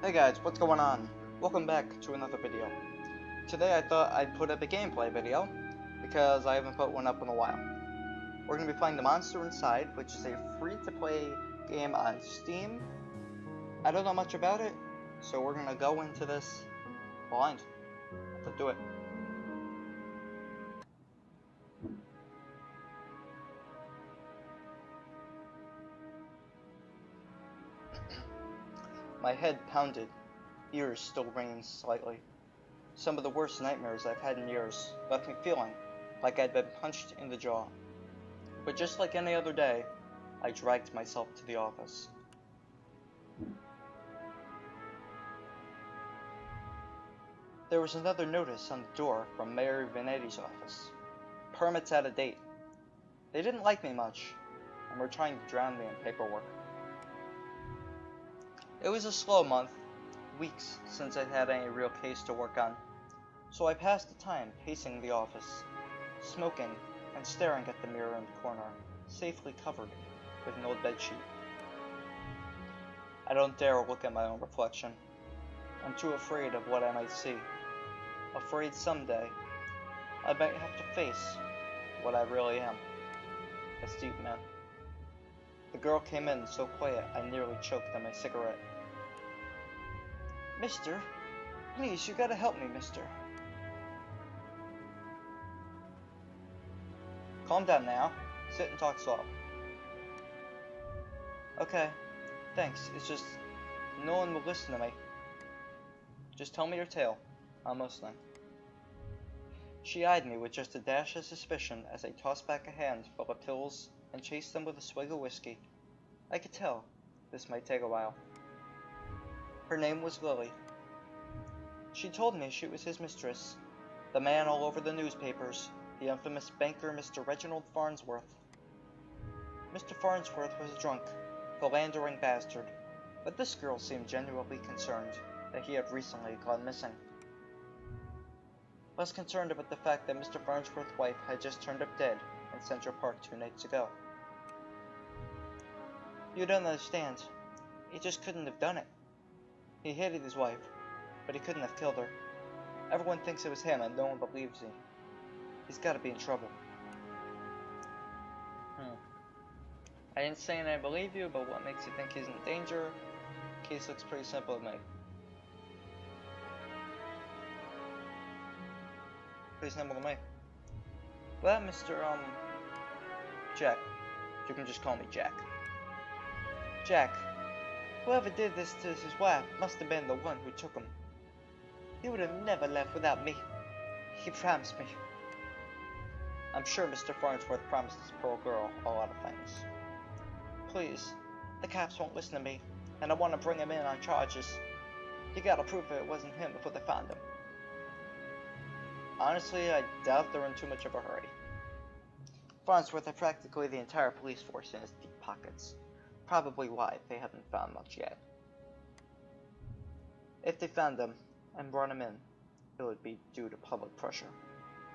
Hey guys, what's going on? Welcome back to another video. Today I thought I'd put up a gameplay video, because I haven't put one up in a while. We're going to be playing The Monster Inside, which is a free-to-play game on Steam. I don't know much about it, so we're going to go into this blind. Let's do it. My head pounded, ears still ringing slightly. Some of the worst nightmares I've had in years left me feeling like I'd been punched in the jaw. But just like any other day, I dragged myself to the office. There was another notice on the door from Mayor Vanetti's office. Permits out of date. They didn't like me much, and were trying to drown me in paperwork. It was a slow month, weeks since I'd had any real case to work on, so I passed the time pacing the office, smoking and staring at the mirror in the corner, safely covered with an old bedsheet. I don't dare look at my own reflection. I'm too afraid of what I might see, afraid someday I might have to face what I really am, a steep man. The girl came in so quiet I nearly choked on my cigarette. Mister, please, you gotta help me, mister. Calm down now. Sit and talk soft. Okay, thanks. It's just, no one will listen to me. Just tell me your tale. I'm listening. She eyed me with just a dash of suspicion as I tossed back a hand full of pills and chased them with a swig of whiskey. I could tell this might take a while. Her name was Lily. She told me she was his mistress, the man all over the newspapers, the infamous banker Mr. Reginald Farnsworth. Mr. Farnsworth was a drunk, philandering bastard, but this girl seemed genuinely concerned that he had recently gone missing. Less concerned about the fact that Mr. Farnsworth's wife had just turned up dead in Central Park 2 nights ago. You don't understand. He just couldn't have done it. He hated his wife, but he couldn't have killed her. Everyone thinks it was him and no one believes me. He's gotta be in trouble. I didn't say and I believe you, but what makes you think he's in danger? Case looks pretty simple to me. Pretty simple to me. Well, Mr. Jack. You can just call me Jack. Jack. Whoever did this to his wife must have been the one who took him. He would have never left without me. He promised me. I'm sure Mr. Farnsworth promised this poor girl a lot of things. Please, the cops won't listen to me, and I want to bring him in on charges. You gotta prove it wasn't him before they found him. Honestly, I doubt they're in too much of a hurry. Farnsworth had practically the entire police force in his deep pockets. Probably why they haven't found much yet. If they found him and brought him in, it would be due to public pressure.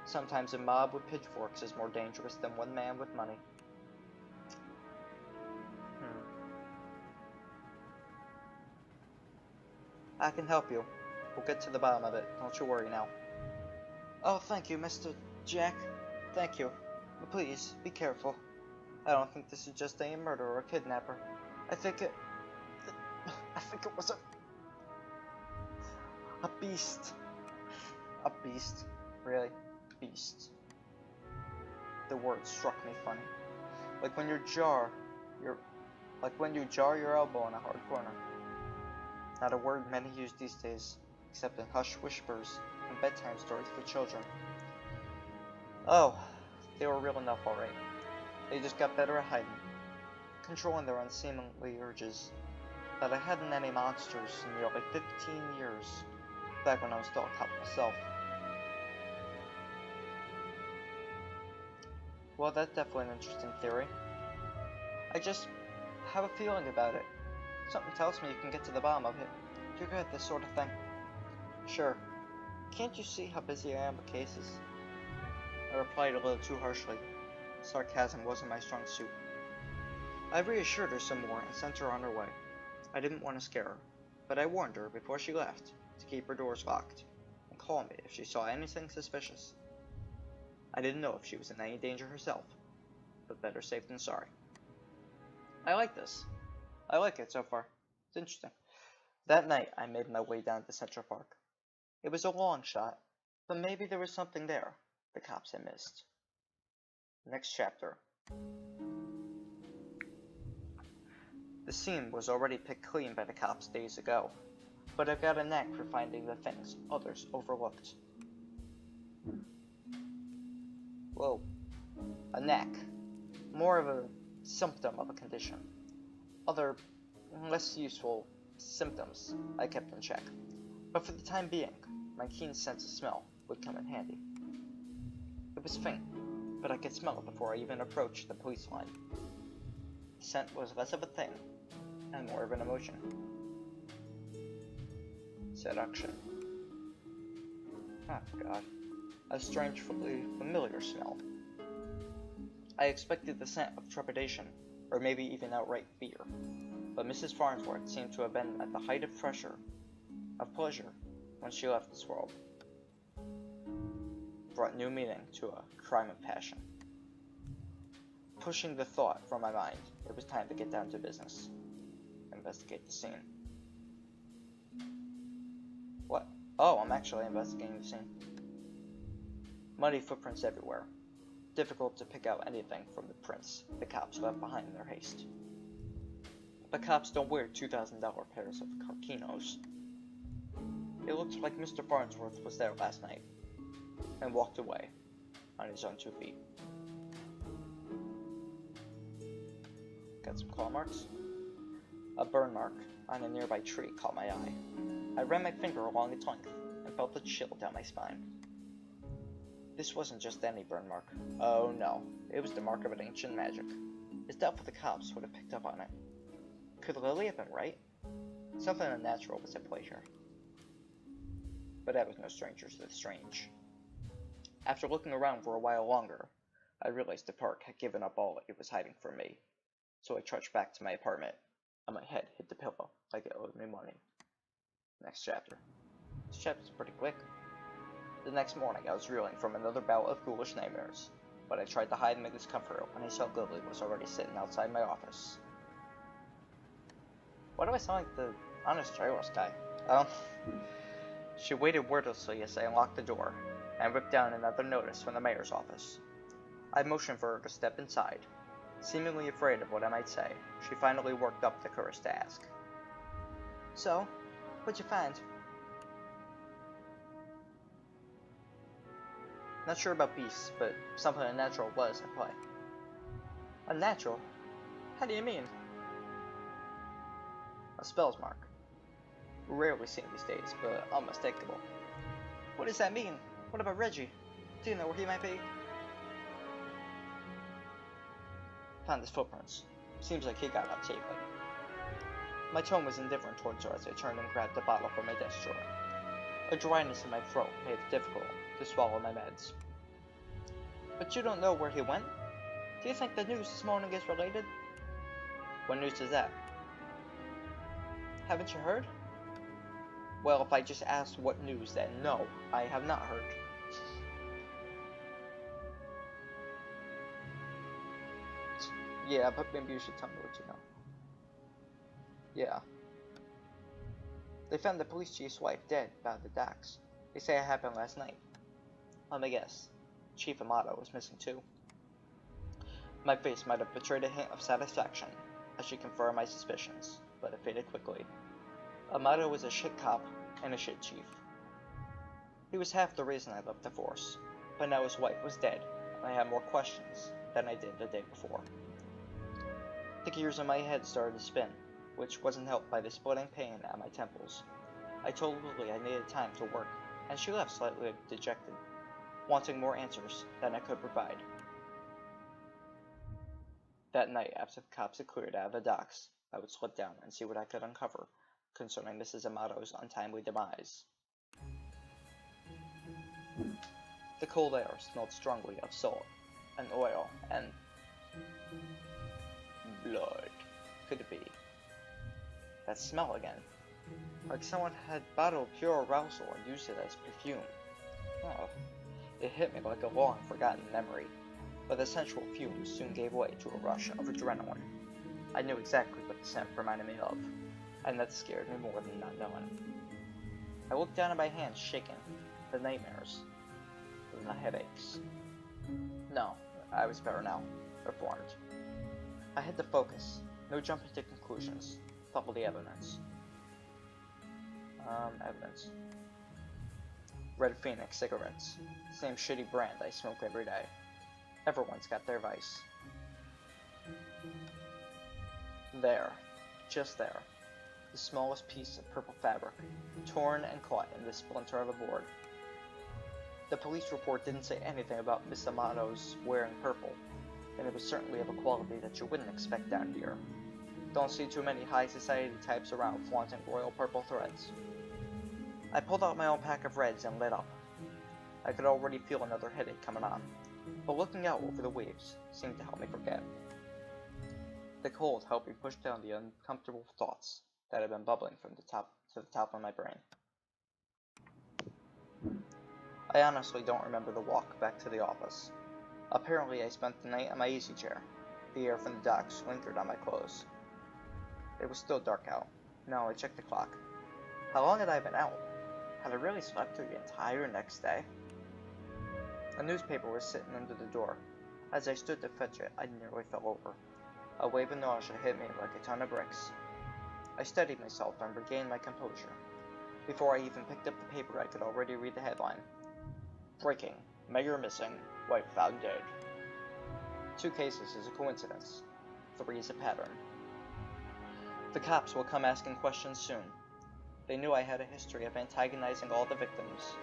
Sometimes a mob with pitchforks is more dangerous than one man with money. I can help you. We'll get to the bottom of it. Don't you worry now. Oh, thank you, Mr. Jack. Thank you. But please, be careful. I don't think this is just a murder or a kidnapper. I think it was a beast. A beast. Really? Beast. The word struck me funny. Like when you jar your elbow in a hard corner. Not a word many use these days, except in hushed whispers and bedtime stories for children. Oh, they were real enough, alright. They just got better at hiding, controlling their unseemly urges. But I hadn't any monsters in nearly 15 years, back when I was still a cop myself. Well, that's definitely an interesting theory. I just have a feeling about it. Something tells me you can get to the bottom of it. You're good at this sort of thing. Sure. Can't you see how busy I am with cases? I replied a little too harshly. Sarcasm wasn't my strong suit. I reassured her some more and sent her on her way. I didn't want to scare her. but I warned her before she left to keep her doors locked and call me if she saw anything suspicious. I didn't know if she was in any danger herself, but better safe than sorry. I like this. I like it so far. It's interesting. That night, I made my way down to Central Park. It was a long shot, but maybe there was something there the cops had missed. Next chapter. The scene was already picked clean by the cops days ago, but I've got a knack for finding the things others overlooked. Whoa. A knack. More of a symptom of a condition. Other, less useful symptoms I kept in check, but for the time being, my keen sense of smell would come in handy. It was faint, but I could smell it before I even approached the police line. Scent was less of a thing, and more of an emotion. Seduction. Oh god. A strangely familiar smell. I expected the scent of trepidation, or maybe even outright fear, but Mrs. Farnsworth seemed to have been at the height of pleasure, when she left this world. Brought new meaning to a crime of passion. Pushing the thought from my mind, it was time to get down to business. Investigate the scene. What? Oh, I'm actually investigating the scene. Muddy footprints everywhere. Difficult to pick out anything from the prints the cops left behind in their haste. But cops don't wear $2,000 pairs of Carquinos. It looked like Mr. Farnsworth was there last night, and walked away on his own 2 feet. Got some claw marks? A burn mark on a nearby tree caught my eye. I ran my finger along its length and felt a chill down my spine. This wasn't just any burn mark. Oh no, it was the mark of an ancient magic. It's doubtful the cops would have picked up on it. Could Lily have been right? Something unnatural was at play here. But I was no stranger to the strange. After looking around for a while longer, I realized the park had given up all it was hiding from me. So I trudged back to my apartment, and my head hit the pillow like it owed me money. Next chapter. This chapter's pretty quick. The next morning, I was reeling from another bout of ghoulish nightmares, but I tried to hide my discomfort when I saw Lily was already sitting outside my office. Why do I sound like the honest Gyros guy? She waited wordlessly as I unlocked the door, and ripped down another notice from the mayor's office. I motioned for her to step inside. Seemingly afraid of what I might say, she finally worked up the courage to ask. So, what'd you find? Not sure about beasts, but something unnatural was at play. Unnatural? How do you mean? A spell's mark. Rarely seen these days, but unmistakable. What does that mean? What about Reggie? Do you know where he might be? Found his footprints. Seems like he got out safely. My tone was indifferent towards her as I turned and grabbed the bottle from my desk drawer. A dryness in my throat made it difficult to swallow my meds. But you don't know where he went? Do you think the news this morning is related? What news is that? Haven't you heard? Well, if I just asked what news, then no, I have not heard. Yeah, but maybe you should tell me what you know. Yeah. They found the police chief's wife dead down at the docks. They say it happened last night. Let me guess. Chief Amato was missing too. My face might have betrayed a hint of satisfaction as she confirmed my suspicions, but it faded quickly. Amato was a shit cop and a shit chief. He was half the reason I left the force, but now his wife was dead, and I had more questions than I did the day before. The gears in my head started to spin, which wasn't helped by the splitting pain at my temples. I told Lily I needed time to work, and she left slightly dejected, wanting more answers than I could provide. That night, after the cops had cleared out of the docks, I would slip down and see what I could uncover concerning Mrs. Amato's untimely demise. The cold air smelled strongly of salt and oil and blood. Could it be? That smell again. like someone had bottled pure arousal and used it as perfume. Oh, it hit me like a long-forgotten memory, but the sensual fumes soon gave way to a rush of adrenaline. I knew exactly what the scent reminded me of, and that scared me more than not knowing. I looked down at my hands shaking, the nightmares, and the headaches. No, I was better now, reformed. I had to focus, no jumping to conclusions, follow the evidence. Evidence. Red Phoenix cigarettes, same shitty brand I smoke every day. Everyone's got their vice. There, just there, the smallest piece of purple fabric, torn and caught in the splinter of a board. The police report didn't say anything about Miss Amato's wearing purple, and it was certainly of a quality that you wouldn't expect down here. Don't see too many high society types around flaunting royal purple threads. I pulled out my own pack of reds and lit up. I could already feel another headache coming on, but looking out over the waves seemed to help me forget. The cold helped me push down the uncomfortable thoughts that had been bubbling from the top to the top of my brain. I honestly don't remember the walk back to the office. Apparently I spent the night on my easy chair. The air from the docks lingered on my clothes. It was still dark out. Now I checked the clock. How long had I been out? Had I really slept through the entire next day? A newspaper was sitting under the door. As I stood to fetch it, I nearly fell over. A wave of nausea hit me like a ton of bricks. I steadied myself and regained my composure. Before I even picked up the paper, I could already read the headline. Breaking. Mayor missing. Wife found dead. 2 cases is a coincidence. 3 is a pattern. The cops will come asking questions soon. They knew I had a history of antagonizing all the victims.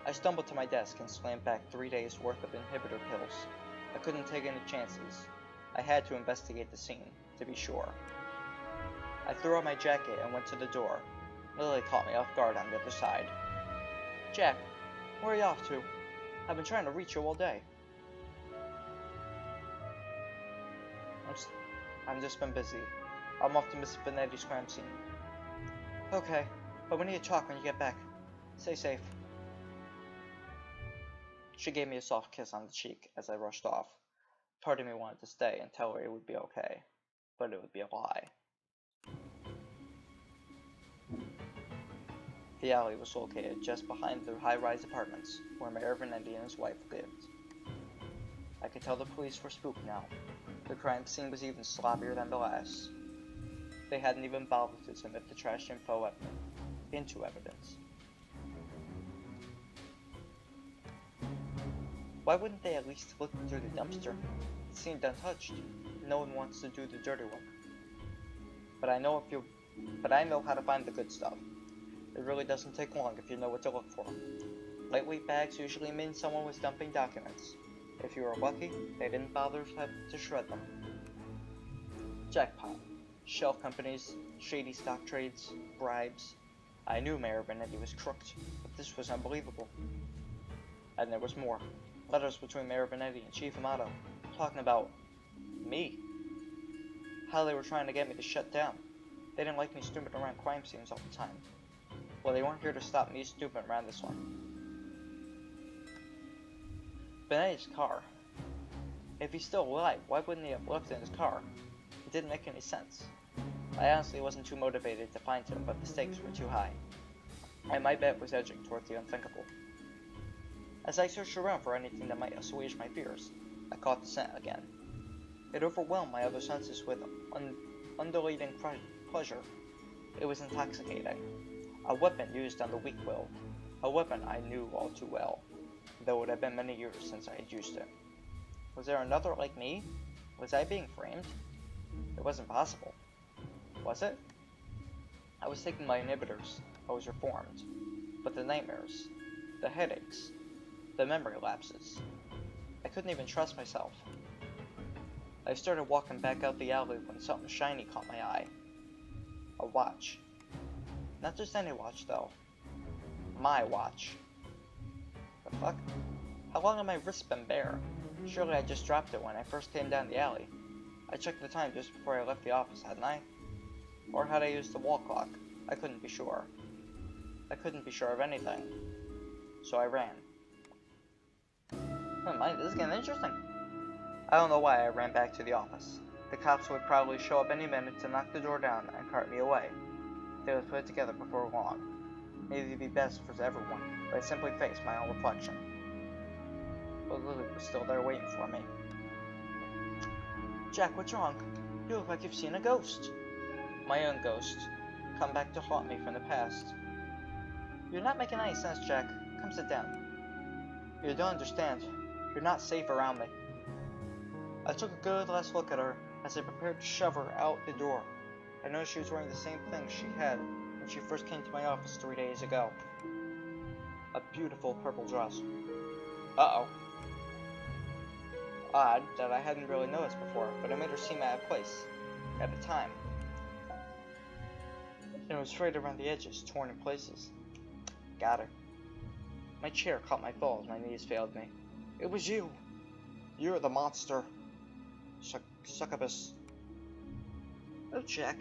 I stumbled to my desk and slammed back 3 days' worth of inhibitor pills. I couldn't take any chances. I had to investigate the scene, to be sure. I threw on my jacket and went to the door. Lily caught me off guard on the other side. Jack, where are you off to? I've been trying to reach you all day. I've just been busy. I'm off to Miss Benetti's crime scene. Okay, but we need to talk when you get back. Stay safe. She gave me a soft kiss on the cheek as I rushed off. Part of me wanted to stay and tell her it would be okay, but it would be a lie. The alley was located just behind the high-rise apartments where Mayor Vanetti and his wife lived. I could tell the police were spooked now. The crime scene was even sloppier than the last. They hadn't even bothered to submit the trash info into evidence. Why wouldn't they at least look through the dumpster? It seemed untouched. No one wants to do the dirty work. But I know how to find the good stuff. It really doesn't take long if you know what to look for. Lightweight bags usually mean someone was dumping documents. If you were lucky, they didn't bother to shred them. Jackpot. Shell companies, shady stock trades, bribes. I knew Mayor Vanetti was crooked, but this was unbelievable. And there was more. Letters between Mayor Vanetti and Chief Amato, talking about me. How they were trying to get me to shut down. They didn't like me snooping around crime scenes all the time. Well, they weren't here to stop me snooping around this one. Vanetti's car. If he's still alive, why wouldn't he have left in his car? It didn't make any sense. I honestly wasn't too motivated to find him, but the stakes were too high. And my bet was edging toward the unthinkable. As I searched around for anything that might assuage my fears, I caught the scent again. It overwhelmed my other senses with undulating pleasure. It was intoxicating. A weapon used on the weak-willed. A weapon I knew all too well, though it had been many years since I had used it. Was there another like me? Was I being framed? It wasn't possible. Was it? I was taking my inhibitors. I was reformed. But the nightmares, the headaches, the memory lapses. I couldn't even trust myself. I started walking back out the alley when something shiny caught my eye. A watch. Not just any watch, though. My watch. The fuck? How long have my wrists been bare? Surely I just dropped it when I first came down the alley. I checked the time just before I left the office, hadn't I? Or had I used the wall clock? I couldn't be sure. I couldn't be sure of anything. So I ran. Oh my, this is getting interesting. I don't know why I ran back to the office. The cops would probably show up any minute to knock the door down and cart me away. They would put it together before long. Maybe it'd be best for everyone, but I simply faced my own reflection. But Lily was still there waiting for me. Jack, what's wrong? You look like you've seen a ghost. My own ghost. Come back to haunt me from the past. You're not making any sense, Jack. Come sit down. You don't understand. You're not safe around me. I took a good last look at her as I prepared to shove her out the door. I noticed she was wearing the same thing she had when she first came to my office 3 days ago. A beautiful purple dress. Uh-oh. Odd that I hadn't really noticed before, but it made her seem out of place at the time. And it was frayed around the edges, torn in places. Got her. My chair caught my fall as my knees failed me. It was you! You're the monster. Succubus. Oh, Jack.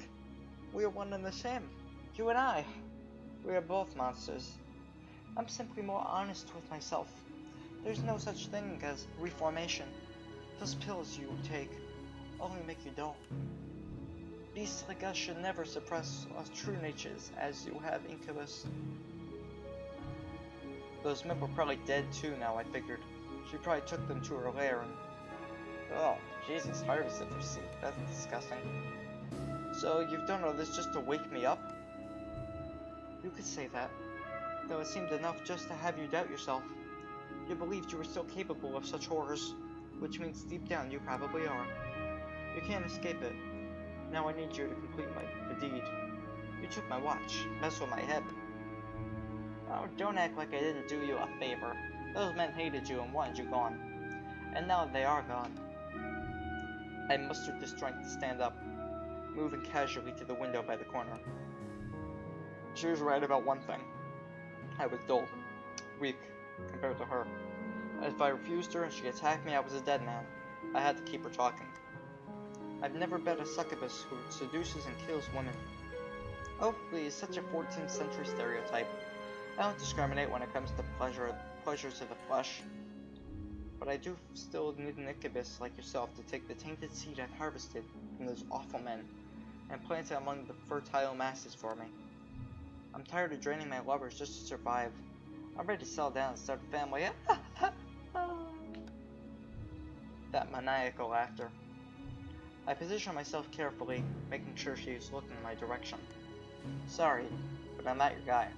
We are one and the same. You and I. We are both monsters. I'm simply more honest with myself. There's no such thing as reformation. Those pills you take only make you dull. Beasts like us should never suppress our true natures as you have incubus. Those men were probably dead too now, I figured. She probably took them to her lair and... Oh, Jesus, harvested for seed. That's disgusting. So, you've done all this just to wake me up? You could say that. Though it seemed enough just to have you doubt yourself. You believed you were still capable of such horrors, which means deep down you probably are. You can't escape it. Now I need you to complete the deed. You took my watch, messed with my head. Oh, don't act like I didn't do you a favor. Those men hated you and wanted you gone. And now they are gone. I mustered the strength to stand up, moving casually to the window by the corner. She was right about one thing. I was dull, weak, compared to her. If I refused her and she attacked me, I was a dead man. I had to keep her talking. I've never met a succubus who seduces and kills women. Oh, please, such a 14th century stereotype. I don't discriminate when it comes to pleasures of the flesh. But I do still need an incubus like yourself to take the tainted seed I've harvested from those awful men and plant it among the fertile masses for me. I'm tired of draining my lovers just to survive. I'm ready to settle down and start a family. That maniacal laughter. I position myself carefully, making sure she is looking in my direction. Sorry, but I'm not your guy.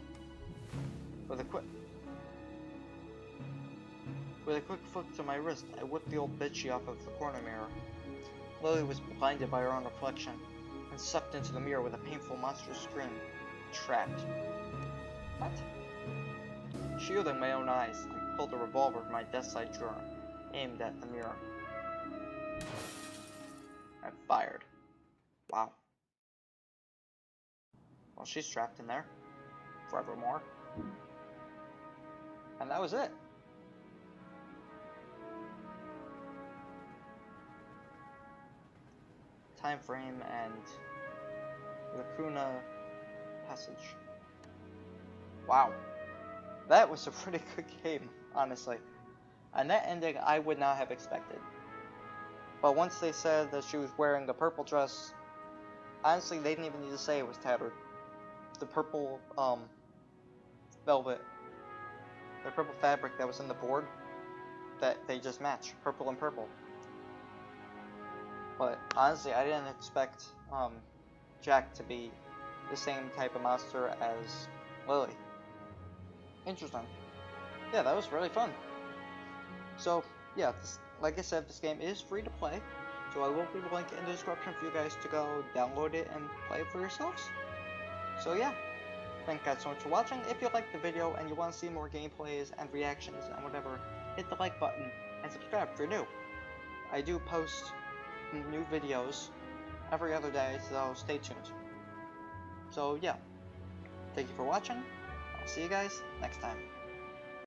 With a quick flick to my wrist, I whipped the old bitchie off of the corner mirror. Lily was blinded by her own reflection, and sucked into the mirror with a painful monstrous scream. Trapped. What? Shielding my own eyes, I pulled a revolver from my desk side drawer, aimed at the mirror. I fired. Wow. Well, she's trapped in there. Forevermore. And that was it. Time frame and Lacuna passage. Wow. That was a pretty good game, honestly. And that ending I would not have expected. But once they said that she was wearing a purple dress, honestly, they didn't even need to say it was tattered. The purple, velvet, the purple fabric that was in the board, that they just match, purple and purple. But honestly, I didn't expect, Jack to be the same type of monster as Lily. Interesting. Yeah, that was really fun. So, yeah, like I said, this game is free to play, so I will leave a link in the description for you guys to go download it and play it for yourselves. So yeah, thank you guys so much for watching. If you liked the video and you want to see more gameplays and reactions and whatever, hit the like button and subscribe if you're new. I do post new videos every other day, so stay tuned. So yeah, thank you for watching. I'll see you guys next time.